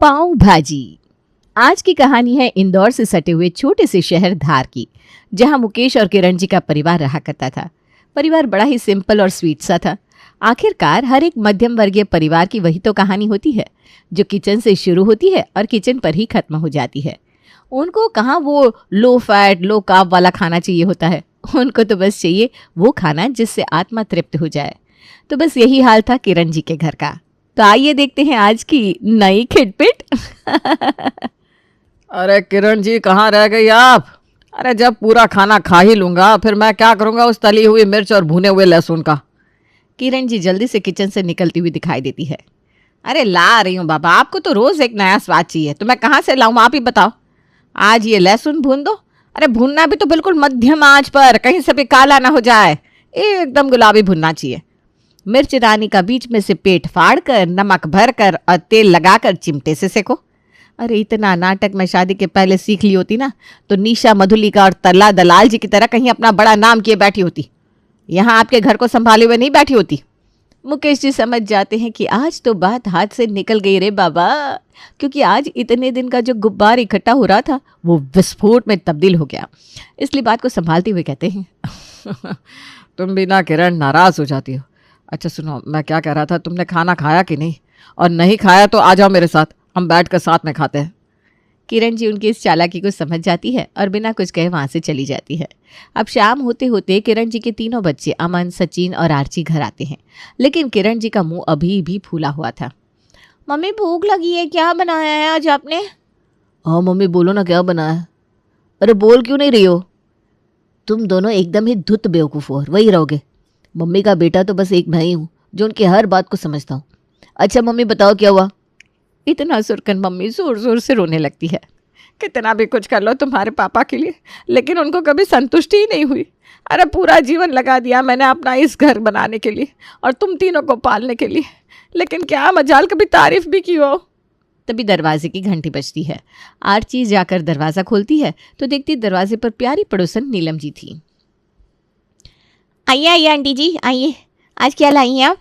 पाव भाजी। आज की कहानी है इंदौर से सटे हुए छोटे से शहर धार की, जहां मुकेश और किरण जी का परिवार रहा करता था। परिवार बड़ा ही सिंपल और स्वीट सा था। आखिरकार हर एक मध्यम वर्गीय परिवार की वही तो कहानी होती है, जो किचन से शुरू होती है और किचन पर ही खत्म हो जाती है। उनको कहाँ वो लो फैट लो कार्ब वाला खाना चाहिए होता है। उनको तो बस चाहिए वो खाना जिससे आत्मा तृप्त हो जाए। तो बस यही हाल था किरण जी के घर का। तो आइए देखते हैं आज की नई खिटपिट। अरे किरण जी, कहाँ रह गई आप? अरे जब पूरा खाना खा ही लूंगा फिर मैं क्या करूंगा उस तली हुई मिर्च और भुने हुए लहसुन का। किरण जी जल्दी से किचन से निकलती हुई दिखाई देती है। अरे ला रही हूँ बाबा, आपको तो रोज एक नया स्वाद चाहिए, तो मैं कहाँ से लाऊं, आप ही बताओ। आज ये लहसुन भून दो। अरे भूनना भी तो बिल्कुल मध्यम आंच पर, कहीं से भी काला ना हो जाए, एकदम गुलाबी भुनना चाहिए। मिर्च रानी का बीच में से पेट फाड़ कर, नमक भर कर और तेल लगाकर चिमटे से सेको। अरे इतना नाटक मैं शादी के पहले सीख ली होती ना, तो निशा मधुलिका और तल्ला दलाल जी की तरह कहीं अपना बड़ा नाम किए बैठी होती। यहाँ आपके घर को संभाले हुए नहीं बैठी होती। मुकेश जी समझ जाते हैं कि आज तो बात हाथ से निकल गई रे बाबा, क्योंकि आज इतने दिन का जो गुब्बार इकट्ठा हो रहा था वो विस्फोट में तब्दील हो गया। इसलिए बात को संभालते हुए कहते हैं तुम भी ना किरण नाराज हो जाती हो। अच्छा सुनो, मैं क्या कह रहा था, तुमने खाना खाया कि नहीं? और नहीं खाया तो आ जाओ मेरे साथ, हम बैठ कर साथ में खाते हैं। किरण जी उनकी इस चालाकी को समझ जाती है और बिना कुछ कहे वहाँ से चली जाती है। अब शाम होते होते किरण जी के तीनों बच्चे अमन, सचिन और आर्ची घर आते हैं, लेकिन किरण जी का मुंह अभी भी फूला हुआ था। मम्मी भूख लगी है, क्या बनाया है आज आपने? हाँ मम्मी बोलो ना, क्या बनाया है? अरे बोल क्यों नहीं रही हो? तुम दोनों एकदम ही धुत बेवकूफ़ हो, वही रहोगे। मम्मी का बेटा तो बस एक मैं ही हूँ जो उनकी हर बात को समझता हूँ। अच्छा मम्मी बताओ क्या हुआ? इतना सुरकन मम्मी जोर जोर से रोने लगती है। कितना भी कुछ कर लो तुम्हारे पापा के लिए, लेकिन उनको कभी संतुष्टि ही नहीं हुई। अरे पूरा जीवन लगा दिया मैंने अपना इस घर बनाने के लिए और तुम तीनों को पालने के लिए, लेकिन क्या मजाल कभी तारीफ भी की हो। तभी दरवाजे की घंटी बजती है। आर्ची जाकर दरवाज़ा खोलती है तो देखती दरवाजे पर प्यारी पड़ोसन नीलम जी थी। आइए आइए आंटी जी आइए, आज क्या लाई हैं आप?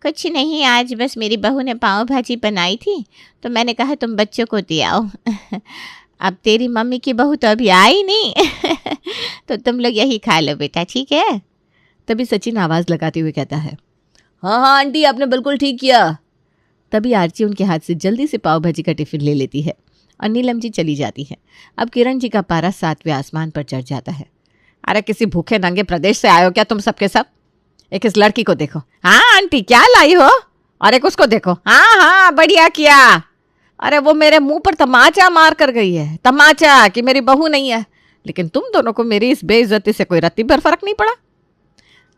कुछ नहीं, आज बस मेरी बहू ने पाव भाजी बनाई थी तो मैंने कहा तुम बच्चों को दे आओ। अब तेरी मम्मी की बहू तो अभी आई नहीं तो तुम लोग यही खा लो बेटा, ठीक है? तभी सचिन आवाज़ लगाते हुए कहता है, हाँ हाँ आंटी, आपने बिल्कुल ठीक किया। तभी आर्ची उनके हाथ से जल्दी से पाव भाजी का टिफिन ले लेती है और नीलम जी चली जाती है। अब किरण जी का पारा 7वें आसमान पर चढ़ जाता है। अरे किसी भूखे नंगे प्रदेश से आए हो क्या तुम सबके सब? एक इस लड़की को देखो, हाँ आंटी क्या लाई हो, और एक उसको देखो, हाँ हाँ बढ़िया किया। अरे वो मेरे मुंह पर तमाचा मार कर गई है, तमाचा कि मेरी बहू नहीं है, लेकिन तुम दोनों को मेरी इस बेइज्जती से कोई रत्ती भर फर्क नहीं पड़ा।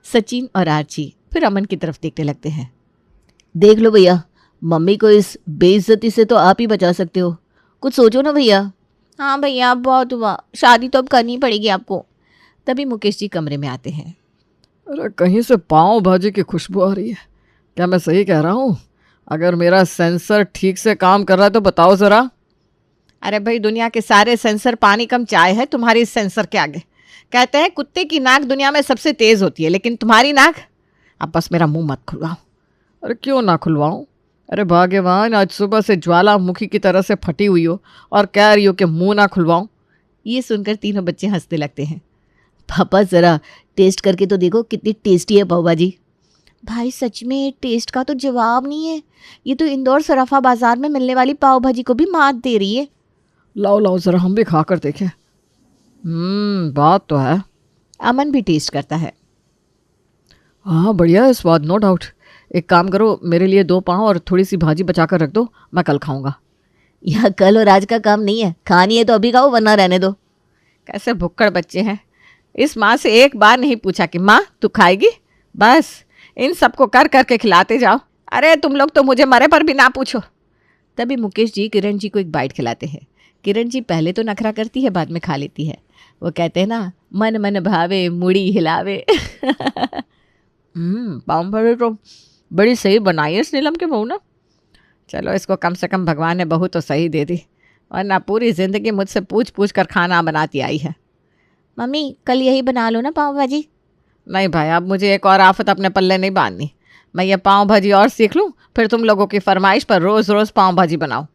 सचिन और आर्ची फिर अमन की तरफ देखने लगते हैं। देख लो भैया, मम्मी को इस बेइज्जती से तो आप ही बचा सकते हो, कुछ सोचो ना भैया। हाँ भैया बहुत हुआ, शादी तो अब करनी पड़ेगी आपको। तभी मुकेश जी कमरे में आते हैं। अरे कहीं से पाव भाजी की खुशबू आ रही है, क्या मैं सही कह रहा हूँ? अगर मेरा सेंसर ठीक से काम कर रहा है तो बताओ ज़रा। अरे भाई दुनिया के सारे सेंसर पानी कम चाय है तुम्हारी इस सेंसर के आगे। कहते हैं कुत्ते की नाक दुनिया में सबसे तेज़ होती है, लेकिन तुम्हारी नाक, अब बस मेरा मुंह मत खुलवाओ। अरे क्यों ना खुलवाऊँ? अरे भाग्यवान, आज सुबह से ज्वालामुखी की तरह से फटी हुई हो और कह रही हो कि मुंह ना खुलवाऊँ। ये सुनकर तीनों बच्चे हंसने लगते हैं। पापा ज़रा टेस्ट करके तो देखो कितनी टेस्टी है पाव भाजी। भाई सच में टेस्ट का तो जवाब नहीं है, ये तो इंदौर सराफा बाजार में मिलने वाली पाव भाजी को भी मात दे रही है। लाओ लाओ ज़रा हम भी खा कर देखें। बात तो है। अमन भी टेस्ट करता है। हाँ बढ़िया है स्वाद, नो डाउट। एक काम करो, मेरे लिए 2 पाव और थोड़ी सी भाजी बचा कर रख दो, मैं कल खाऊंगा। यह कल और आज का काम नहीं है, खानी है तो अभी खाओ वरना रहने दो। कैसे भुक्कड़ बच्चे हैं। इस माँ से एक बार नहीं पूछा कि माँ तू खाएगी, बस इन सबको कर करके खिलाते जाओ। अरे तुम लोग तो मुझे मरे पर भी ना पूछो। तभी मुकेश जी किरण जी को एक बाइट खिलाते हैं। किरण जी पहले तो नखरा करती है, बाद में खा लेती है। वो कहते हैं ना, मन मन भावे मुड़ी हिलावे। पाव भाजी तो बड़ी सही बनाई है इस नीलम के बहू ना। चलो इसको कम से कम भगवान ने बहू तो सही दे दी, वरना पूरी ज़िंदगी मुझसे पूछ पूछ कर खाना बनाती आई है। मम्मी कल यही बना लो ना पाव भाजी। नहीं भाई, अब मुझे एक और आफत अपने पल्ले नहीं बांधनी। मैं ये पाव भाजी और सीख लूँ, फिर तुम लोगों की फरमाइश पर रोज़ रोज़ पाव भाजी बनाओ।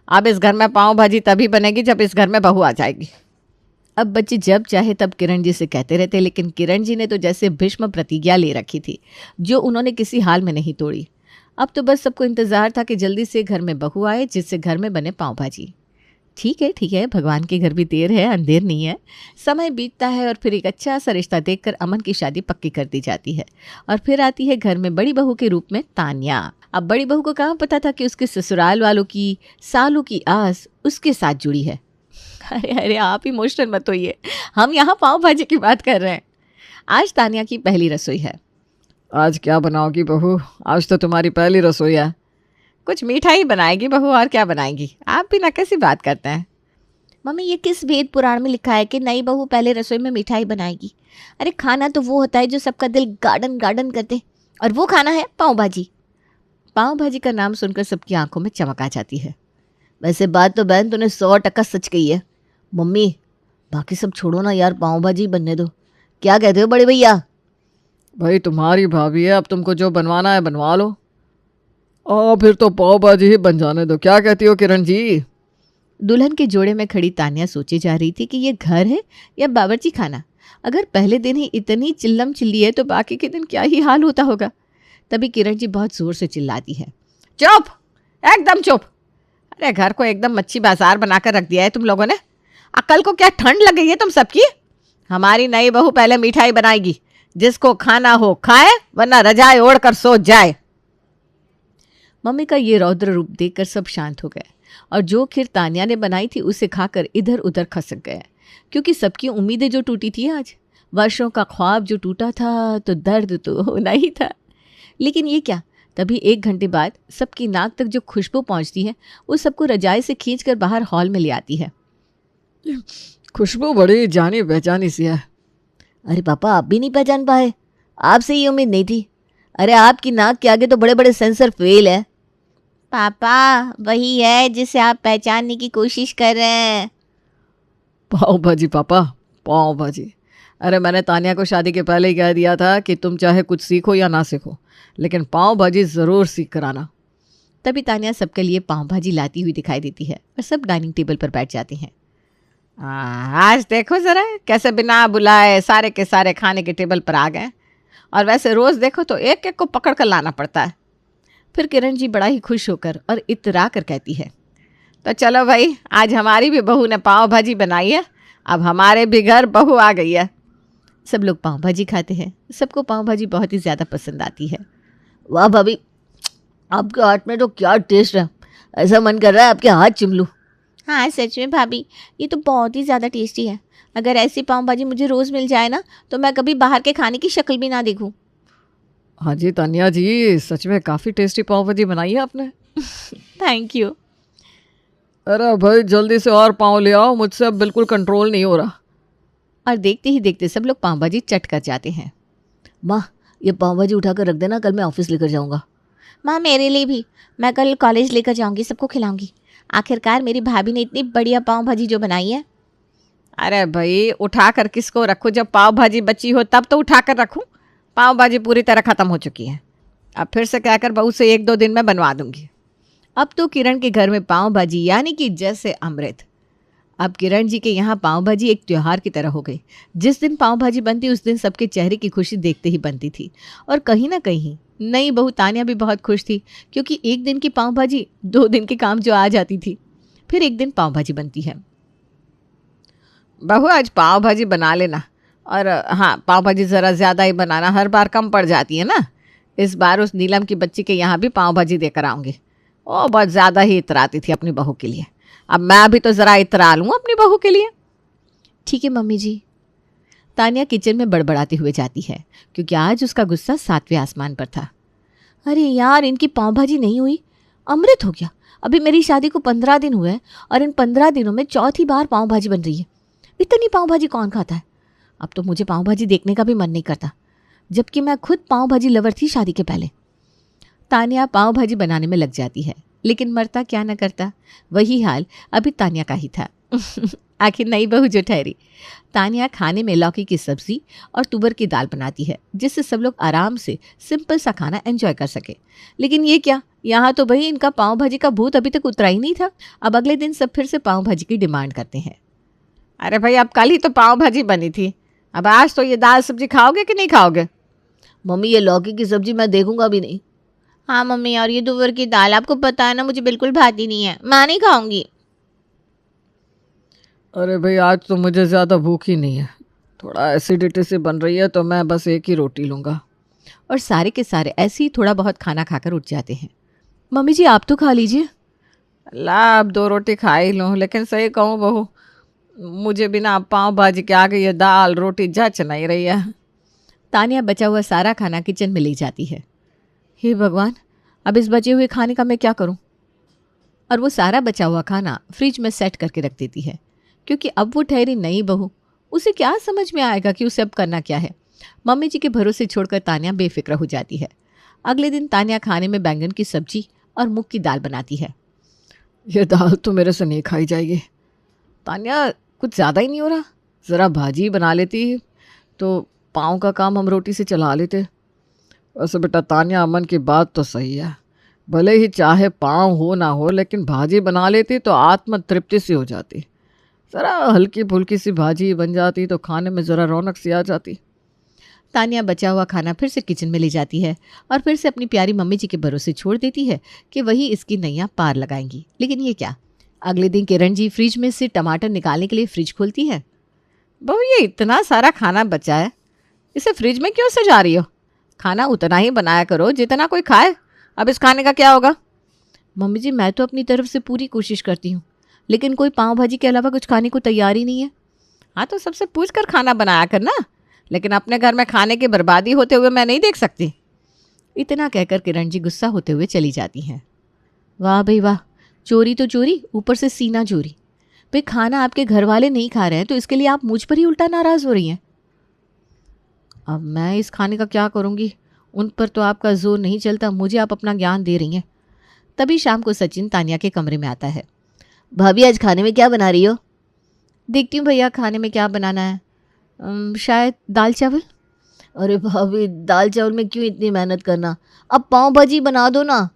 अब इस घर में पाव भाजी तभी बनेगी जब इस घर में बहू आ जाएगी। अब बच्चे जब चाहे तब किरण जी से कहते रहते, लेकिन किरण जी ने तो जैसे भीष्म प्रतिज्ञा ले रखी थी जो उन्होंने किसी हाल में नहीं तोड़ी। अब तो बस सबको इंतजार था कि जल्दी से घर में बहू आए जिससे घर में बने पाव भाजी। ठीक है, भगवान के घर भी देर है अंधेर नहीं है। समय बीतता है और फिर एक अच्छा सा रिश्ता देखकर अमन की शादी पक्की कर दी जाती है और फिर आती है घर में बड़ी बहू के रूप में तान्या। अब बड़ी बहू को कहाँ पता था कि उसके ससुराल वालों की सालों की आस उसके साथ जुड़ी है। अरे आप इमोशनल मत होइए, हम यहाँ पाव भाजी की बात कर रहे हैं। आज तान्या की पहली रसोई है। आज क्या बनाओगी बहू? आज तो तुम्हारी पहली रसोई है। कुछ मीठा ही बनाएगी बहू, और क्या बनाएगी? आप भी ना कैसी बात करते हैं। मम्मी, ये किस वेद पुराण में लिखा है कि नई बहू पहले रसोई में मिठाई बनाएगी? अरे खाना तो वो होता है जो सबका दिल गार्डन गार्डन कर दे, और वो खाना है पाव भाजी। पाव भाजी का नाम सुनकर सबकी आंखों में चमक आ जाती है। वैसे बात तो बहन तूने 100% सच कही है। मम्मी, बाकी सब छोड़ो ना यार, पाव भाजी बनने दो। क्या कहते हो बड़े भैया? भाई तुम्हारी भाभी है, अब तुमको जो बनवाना है बनवा लो। फिर तो पाव भाजी ही बन जाने दो। क्या कहती हो किरण जी? दुल्हन के जोड़े में खड़ी तान्या सोचे जा रही थी कि ये घर है या बावर्ची खाना। अगर पहले दिन ही इतनी चिल्लम चिल्ली है तो बाकी के दिन क्या ही हाल होता होगा। तभी किरण जी बहुत जोर से चिल्लाती है, चुप, एकदम चुप। अरे घर को एकदम मच्छी बाजार बनाकर रख दिया है तुम लोगों ने। अकल को क्या ठंड लग गई है तुम सबकी? हमारी नई बहू पहले मिठाई बनाएगी, जिसको खाना हो खाए वरना रजाई ओढ़ कर सो जाए। मम्मी का ये रौद्र रूप देखकर सब शांत हो गए और जो खीर तान्या ने बनाई थी उसे खाकर इधर उधर खसक गए, क्योंकि सबकी उम्मीदें जो टूटी थी आज, वर्षों का ख्वाब जो टूटा था, तो दर्द तो होना ही था। लेकिन ये क्या, तभी 1 घंटे बाद सबकी नाक तक जो खुशबू पहुंचती है वो सबको रजाई से खींचकर बाहर हॉल में ले आती है। खुशबू बड़ी जानी पहचानी सी है। अरे पापा, आप भी नहीं पहचान पाए? आपसे ये उम्मीद नहीं थी। अरे आपकी नाक के आगे तो बड़े बड़े सेंसर फेल है। पापा, वही है जिसे आप पहचानने की कोशिश कर रहे हैं। पाव भाजी पापा, पाव भाजी। अरे मैंने तान्या को शादी के पहले ही कह दिया था कि तुम चाहे कुछ सीखो या ना सीखो, लेकिन पाव भाजी ज़रूर सीख कर आना। तभी तान्या सबके लिए पाव भाजी लाती हुई दिखाई देती है और सब डाइनिंग टेबल पर बैठ जाते हैं। आज देखो ज़रा कैसे बिना बुलाए सारे के सारे खाने के टेबल पर आ गए, और वैसे रोज़ देखो तो एक एक को पकड़ कर लाना पड़ता है। फिर किरण जी बड़ा ही खुश होकर और इतरा कर कहती है, तो चलो भाई, आज हमारी भी बहू ने पाव भाजी बनाई है, अब हमारे भी घर बहू आ गई है। सब लोग पाव भाजी खाते हैं। सबको पाव भाजी बहुत ही ज़्यादा पसंद आती है। वाह भाभी, आपके हाथ में तो क्या टेस्ट है, ऐसा मन कर रहा है आपके हाथ चूम लूं। हाँ सच में भाभी, ये तो बहुत ही ज़्यादा टेस्टी है। अगर ऐसी पाव भाजी मुझे रोज़ मिल जाए ना तो मैं कभी बाहर के खाने की शक्ल भी ना देखूं। हाँ जी तान्या जी, सच में काफ़ी टेस्टी पाव भाजी बनाई है आपने। Thank you. अरे भाई जल्दी से और पाव ले आओ, मुझसे अब बिल्कुल कंट्रोल नहीं हो रहा। और देखते ही देखते सब लोग पाव भाजी चट कर जाते हैं। माँ, ये पाव भाजी उठा कर रख देना, कल मैं ऑफिस लेकर जाऊँगा। माँ, मेरे लिए भी, मैं कल कॉलेज लेकर जाऊँगी, सबको खिलाऊँगी। आखिरकार मेरी भाभी ने इतनी बढ़िया पाव भाजी जो बनाई है। अरे भाई, उठा कर किसको रखूँ? जब पाव भाजी बची हो तब तो उठा कर रखूँ। पाव भाजी पूरी तरह ख़त्म हो चुकी है। अब फिर से कहकर बहू से 1-2 दिन में बनवा दूँगी। अब तो किरण के घर में पाव भाजी यानी कि जैसे अमृत। अब किरण जी के यहाँ पाव भाजी एक त्यौहार की तरह हो गई। जिस दिन पाव भाजी बनती उस दिन सबके चेहरे की खुशी देखते ही बनती थी। और कहीं ना कहीं नई बहू तान्या भी बहुत खुश थी, क्योंकि 1 दिन की पाव भाजी 2 दिन के काम जो आ जाती थी। फिर एक दिन पाव भाजी बनती है। बहू, आज पाव भाजी बना लेना, और हाँ, पाव भाजी ज़रा ज़्यादा ही बनाना, हर बार कम पड़ जाती है ना। इस बार उस नीलम की बच्ची के यहाँ भी पाव भाजी देकर आऊँगी। वो बहुत ज़्यादा ही इतराती थी अपनी बहू के लिए। अब मैं भी तो ज़रा इतरा लूँ अपनी बहू के लिए। ठीक है मम्मी जी। तान्या किचन में बड़बड़ाती हुए जाती है, क्योंकि आज उसका गुस्सा 7वें आसमान पर था। अरे यार, इनकी पाव भाजी नहीं हुई, अमृत हो गया। अभी मेरी शादी को 15 दिन हुए हैं और इन 15 दिनों में चौथी बार पाव भाजी बन रही है। इतनी पाव भाजी कौन खाता है? अब तो मुझे पाव भाजी देखने का भी मन नहीं करता, जबकि मैं खुद पाव भाजी लवर थी शादी के पहले। तान्या पाव भाजी बनाने में लग जाती है, लेकिन मरता क्या न करता, वही हाल अभी तान्या का ही था। आखिर नई बहू जो ठहरी। तान्या खाने में लौकी की सब्जी और तुअर की दाल बनाती है, जिससे सब लोग आराम से सिंपल सा खाना एंजॉय कर सके। लेकिन ये क्या, यहाँ तो भाई इनका पाव भाजी का भूत अभी तक उतरा ही नहीं था। अब अगले दिन सब फिर से पाव भाजी की डिमांड करते हैं। अरे भाई अब कल ही तो पाव भाजी बनी थी, अब आज तो ये दाल सब्जी खाओगे कि नहीं खाओगे? मम्मी ये लौकी की सब्जी मैं देखूंगा भी नहीं। हाँ मम्मी, और ये तुअर की दाल आपको पता है ना मुझे बिल्कुल भाती नहीं है, मैं नहीं खाऊंगी। अरे भाई आज तो मुझे ज़्यादा भूख ही नहीं है, थोड़ा एसिडिटी से बन रही है तो मैं बस एक ही रोटी लूँगा। और सारे के सारे ऐसे ही थोड़ा बहुत खाना खाकर उठ जाते हैं। मम्मी जी आप तो खा लीजिए। ला अब 2 रोटी खा ही लूँ, लेकिन सही कहूँ बहू, मुझे बिना पाव भाजी के आगे ये दाल रोटी जच नहीं रही है। तानिया बचा हुआ सारा खाना किचन में ले जाती है। हे भगवान, अब इस बचे हुए खाने का मैं क्या करूं? और वो सारा बचा हुआ खाना फ्रिज में सेट करके रख देती है, क्योंकि अब वो ठहरी नई बहू, उसे क्या समझ में आएगा कि उसे अब करना क्या है। मम्मी जी के भरोसे छोड़कर तानिया बेफिक्र हो जाती है। अगले दिन तानिया खाने में बैंगन की सब्जी और मूंग की दाल बनाती है। ये दाल तो मेरे से नहीं खाई जाएगी। तानिया कुछ ज़्यादा ही नहीं हो रहा, ज़रा भाजी बना लेती तो पाँव का काम हम रोटी से चला लेते। वैसे बेटा तानिया, अमन की बात तो सही है, भले ही चाहे पाँव हो ना हो लेकिन भाजी बना लेती तो आत्म तृप्ति सी हो जाती। ज़रा हल्की फुल्की सी भाजी बन जाती तो खाने में ज़रा रौनक सी आ जाती। तानिया बचा हुआ खाना फिर से किचन में ले जाती है और फिर से अपनी प्यारी मम्मी जी के भरोसे छोड़ देती है कि वही इसकी नैया पार लगाएंगी। लेकिन ये क्या, अगले दिन किरण जी फ्रिज में से टमाटर निकालने के लिए फ्रिज खोलती है। बहू ये इतना सारा खाना बचा है, इसे फ्रिज में क्यों सजा रही हो? खाना उतना ही बनाया करो जितना कोई खाए, अब इस खाने का क्या होगा? मम्मी जी मैं तो अपनी तरफ से पूरी कोशिश करती हूँ, लेकिन कोई पाव भाजी के अलावा कुछ खाने को तैयार ही नहीं है। हाँ तो सबसे पूछ कर खाना बनाया करना, लेकिन अपने घर में खाने की बर्बादी होते हुए मैं नहीं देख सकती। इतना कहकर किरण जी गुस्सा होते हुए चली जाती हैं। वाह भाई वाह, चोरी तो चोरी, ऊपर से सीना चोरी। भाई खाना आपके घर वाले नहीं खा रहे हैं तो इसके लिए आप मुझ पर ही उल्टा नाराज़ हो रही हैं। अब मैं इस खाने का क्या करूँगी, उन पर तो आपका जोर नहीं चलता, मुझे आप अपना ज्ञान दे रही हैं। तभी शाम को सचिन तानिया के कमरे में आता है। भाभी आज खाने में क्या बना रही हो? देखती हूँ भैया खाने में क्या बनाना है, शायद दाल चावल। अरे भाभी दाल चावल में क्यों इतनी मेहनत करना, अब पाव भाजी बना दो ना।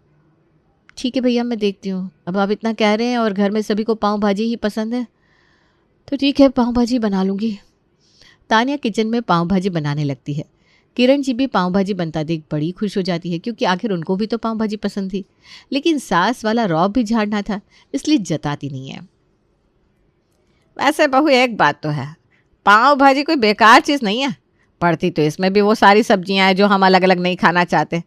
ठीक है भैया मैं देखती हूँ, अब आप इतना कह रहे हैं और घर में सभी को पाव भाजी ही पसंद है तो ठीक है पाव भाजी बना लूँगी। तानिया किचन में पाव भाजी बनाने लगती है। किरण जी भी पाव भाजी बनता देख बड़ी खुश हो जाती है, क्योंकि आखिर उनको भी तो पाव भाजी पसंद थी। लेकिन सास वाला रौब भी झाड़ना था, इसलिए जताती नहीं है। वैसे बहू एक बात तो है, पाव भाजी कोई बेकार चीज़ नहीं है, पड़ती तो इसमें भी वो सारी सब्जियां हैं जो हम अलग अलग नहीं खाना चाहते,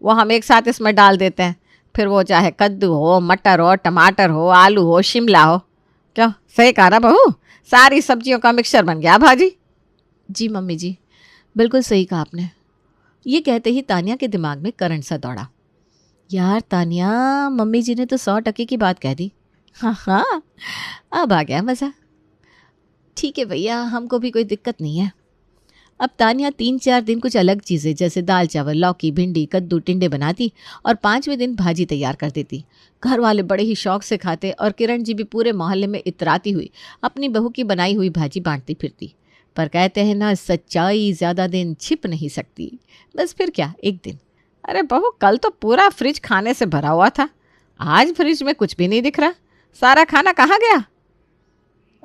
वो हम एक साथ इसमें डाल देते हैं। फिर वो चाहे कद्दू हो, मटर हो, टमाटर हो, आलू हो, शिमला हो। क्यों सही कहा ना बहू, सारी सब्जियों का मिक्सचर बन गया भाजी। जी मम्मी जी बिल्कुल सही कहा आपने। ये कहते ही तानिया के दिमाग में करंट सा दौड़ा। यार तानिया, मम्मी जी ने तो 100% की बात कह दी। हाँ हाँ अब आ गया मज़ा। ठीक है भैया, हमको भी कोई दिक्कत नहीं है। अब तानिया 3-4 दिन कुछ अलग चीज़ें जैसे दाल चावल, लौकी, भिंडी, कद्दू, टिंडे बनाती और 5वें दिन भाजी तैयार कर देती। घर वाले बड़े ही शौक से खाते और किरण जी भी पूरे मोहल्ले में इतराती हुई अपनी बहू की बनाई हुई भाजी बांटती फिरती। पर कहते हैं ना, सच्चाई ज़्यादा दिन छिप नहीं सकती। बस फिर क्या, एक दिन, अरे बहू कल तो पूरा फ्रिज खाने से भरा हुआ था, आज फ्रिज में कुछ भी नहीं दिख रहा, सारा खाना कहाँ गया?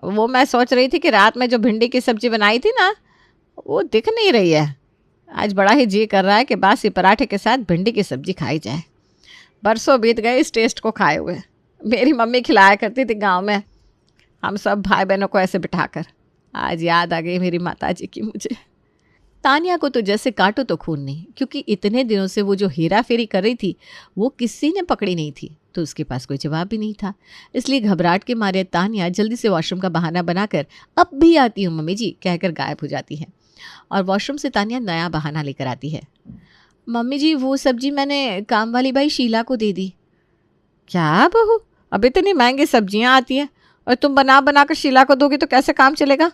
वो मैं सोच रही थी कि रात में जो भिंडी की सब्जी बनाई थी ना, वो दिख नहीं रही है। आज बड़ा ही जी कर रहा है कि बासी पराठे के साथ भिंडी की सब्जी खाई जाए। बरसों बीत गए इस टेस्ट को खाए हुए। मेरी मम्मी खिलाया करती थी गांव में, हम सब भाई बहनों को ऐसे बिठाकर। आज याद आ गई मेरी माताजी की मुझे। तानिया को तो जैसे काटो तो खून नहीं, क्योंकि इतने दिनों से वो जो हेरा फेरी कर रही थी वो किसी ने पकड़ी नहीं थी, तो उसके पास कोई जवाब भी नहीं था। इसलिए घबराहट के मारे तानिया जल्दी से वॉशरूम का बहाना बनाकर अब भी आती हूँ मम्मी जी कहकर गायब हो जाती है। और वॉशरूम से तानिया नया बहाना लेकर आती है। मम्मी जी वो सब्जी मैंने काम वाली बाई शीला को दे दी। क्या बहू, अब इतनी महंगी सब्जियां आती हैं और तुम बना बना कर शीला को दोगी तो कैसे काम चलेगा?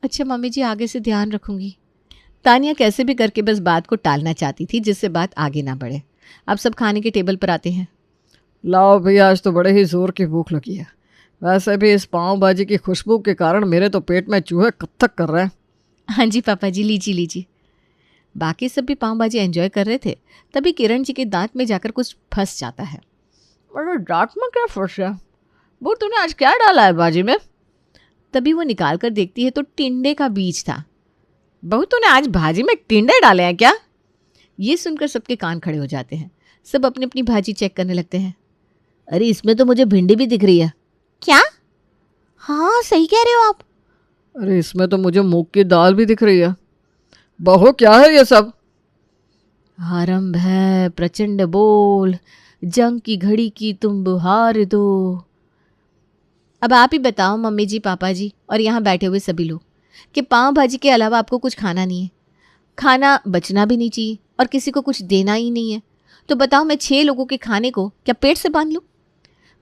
अच्छा मम्मी जी आगे से ध्यान रखूंगी। तानिया कैसे भी करके बस बात को टालना चाहती थी जिससे बात आगे ना बढ़े। अब सब खाने के टेबल पर आते हैं। लाओ भैया, आज तो बड़े ही जोर की भूख लगी है। वैसे भी इस पाव भाजी की खुशबू के कारण मेरे तो पेट में चूहे कत्थक कर रहे हैं। हाँ जी पापा जी, लीजिए लीजिए। बाकी सब भी पाव भाजी एंजॉय कर रहे थे, तभी किरण जी के दांत में जाकर कुछ फंस जाता है। अरे दांत में क्या फंस गया? वो तूने आज क्या डाला है भाजी में? तभी वो निकाल कर देखती है तो टिंडे का बीज था। बहू तूने आज भाजी में टिंडे डाले हैं क्या? ये सुनकर सबके कान खड़े हो जाते हैं। सब अपनी अपनी भाजी चेक करने लगते हैं। अरे इसमें तो मुझे भिंडी भी दिख रही है। क्या? हाँ सही कह रहे हो आप। अरे इसमें तो मुझे मूंग की दाल भी दिख रही है। बहू क्या है ये सब? आरंभ है प्रचंड बोल, जंग की घड़ी की तुम बुहार दो। अब आप ही बताओ मम्मी जी, पापा जी और यहाँ बैठे हुए सभी लोग कि पाव भाजी के अलावा आपको कुछ खाना नहीं है, खाना बचना भी नहीं चाहिए और किसी को कुछ देना ही नहीं है। तो बताओ मैं 6 लोगों के खाने को क्या पेट से बांध लूँ?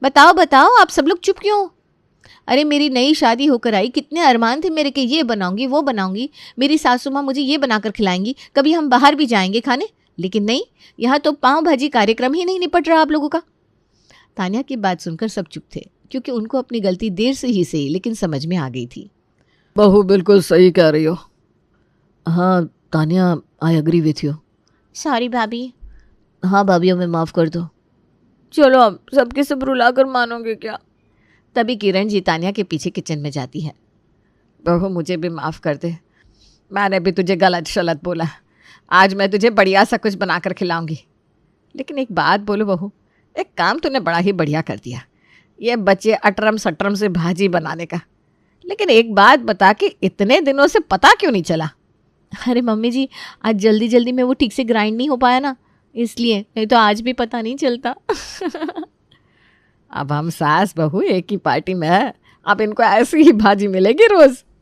बताओ बताओ, आप सब लोग चुप क्यों? अरे मेरी नई शादी होकर आई, कितने अरमान थे मेरे कि ये बनाऊंगी वो बनाऊंगी, मेरी सासू माँ मुझे ये बनाकर खिलाएंगी, कभी हम बाहर भी जाएंगे खाने। लेकिन नहीं, यहाँ तो पाव भाजी कार्यक्रम ही नहीं निपट रहा आप लोगों का। तान्या की बात सुनकर सब चुप थे, क्योंकि उनको अपनी गलती देर से ही सही लेकिन समझ में आ गई थी। बहू बिल्कुल सही कह रही हो। हाँ Tanya, I agree with you. Sorry भाभी। हाँ भाभी, हमें माफ़ कर दो। चलो अब सबके सब रुलाकर मानोगे क्या? तभी किरण जी तान्या के पीछे किचन में जाती है। बहू मुझे भी माफ़ कर दे, मैंने भी तुझे गलत शलत बोला। आज मैं तुझे बढ़िया सा कुछ बनाकर खिलाऊंगी। लेकिन एक बात बोलो बहू, एक काम तूने बड़ा ही बढ़िया कर दिया, ये बच्चे अटरम सटरम से भाजी बनाने का। लेकिन एक बात बता कि इतने दिनों से पता क्यों नहीं चला? अरे मम्मी जी, आज जल्दी जल्दी में वो ठीक से ग्राइंड नहीं हो पाया ना, इसलिए, नहीं तो आज भी पता नहीं चलता। अब हम सास बहू एक ही पार्टी में है, अब इनको ऐसी ही भाजी मिलेगी रोज़।